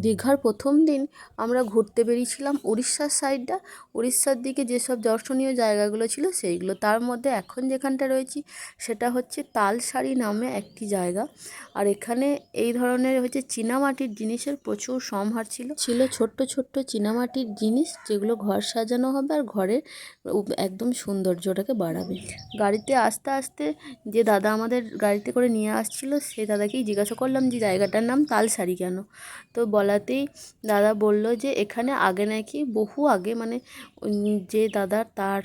দীঘার প্রথম দিন আমরা ঘুরতে বেরিয়েছিলাম উড়িষ্যার সাইডটা। উড়িষ্যার দিকে যেসব দর্শনীয় জায়গাগুলো ছিল সেইগুলো, তার মধ্যে এখন যেখানটা রয়েছি সেটা হচ্ছে তালসারি নামে একটি জায়গা। আর এখানে এই ধরনের হচ্ছে চীনামাটির জিনিসের প্রচুর সম্ভার ছিল। ছোট্ট ছোট্ট চীনামাটির জিনিস, যেগুলো ঘর সাজানো হবে আর ঘরের একদম সৌন্দর্যটাকে বাড়াবে। গাড়িতে আস্তে আস্তে যে দাদা আমাদের গাড়িতে করে নিয়ে আসছিল, সেই দাদাকেই জিজ্ঞাসা করলাম যে জায়গাটার নাম তালসারি কেন। তো বলাতেই দাদা বলল যে এখানে আগে নাকি বহু আগে, মানে যে দাদা তার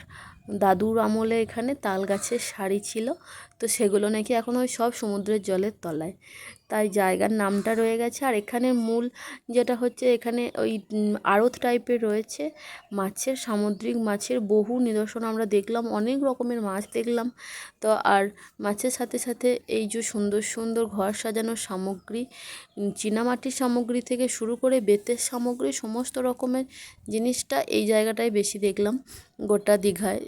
দাদুর আমলে এখানে তাল গাছের সারি ছিল, তো সেগুলো নাকি এখন ওই সব সমুদ্রের জলের তলায়, তাই জায়গার নামটা রয়ে গেছে। আর এখানে মূল যেটা হচ্ছে, এখানে ওই আড়ত টাইপের রয়েছে মাছের, সামুদ্রিক মাছের বহু নিদর্শন আমরা দেখলাম, অনেক রকমের মাছ দেখলাম। তো আর মাছের সাথে সাথে এই যে সুন্দর সুন্দর ঘর সাজানোর সামগ্রী, চীনামাটির সামগ্রী থেকে শুরু করে বেতের সামগ্রী, সমস্ত রকমের জিনিসটা এই জায়গাটায় বেশি দেখলাম গোটা দীঘায়।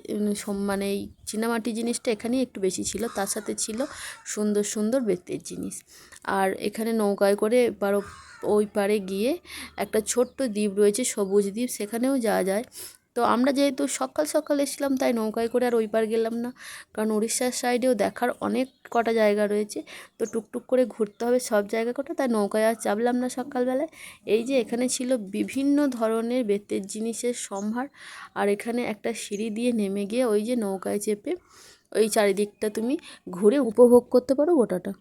মানে এই চীনামাটির জিনিসটা এখানেই একটু বেশি ছিল, তার সাথে ছিল সুন্দর সুন্দর বেতের জিনিস। আর এখানে নৌকায় করে ওই পারে গিয়ে একটা ছোট্ট দ্বীপ রয়েছে, সবুজ দ্বীপ, সেখানেও যাওয়া যায়। তো আমরা যেহেতু সকাল সকাল এসেছিলাম, তাই নৌকায় করে আর ওই পার গেলাম না, কারণ উড়িষ্যার সাইডেও দেখার অনেক কটা জায়গা রয়েছে, তো টুকটুক করে ঘুরতে হবে সব জায়গা কটা, তাই নৌকায় আর চাপলাম না সকালবেলায়। এই যে এখানে ছিল বিভিন্ন ধরনের বেতের জিনিসের সম্ভার, আর এখানে একটা সিঁড়ি দিয়ে নেমে গিয়ে ওই যে নৌকায় চেপে ওই চারিদিকটা তুমি ঘুরে উপভোগ করতে পারো গোটাটা।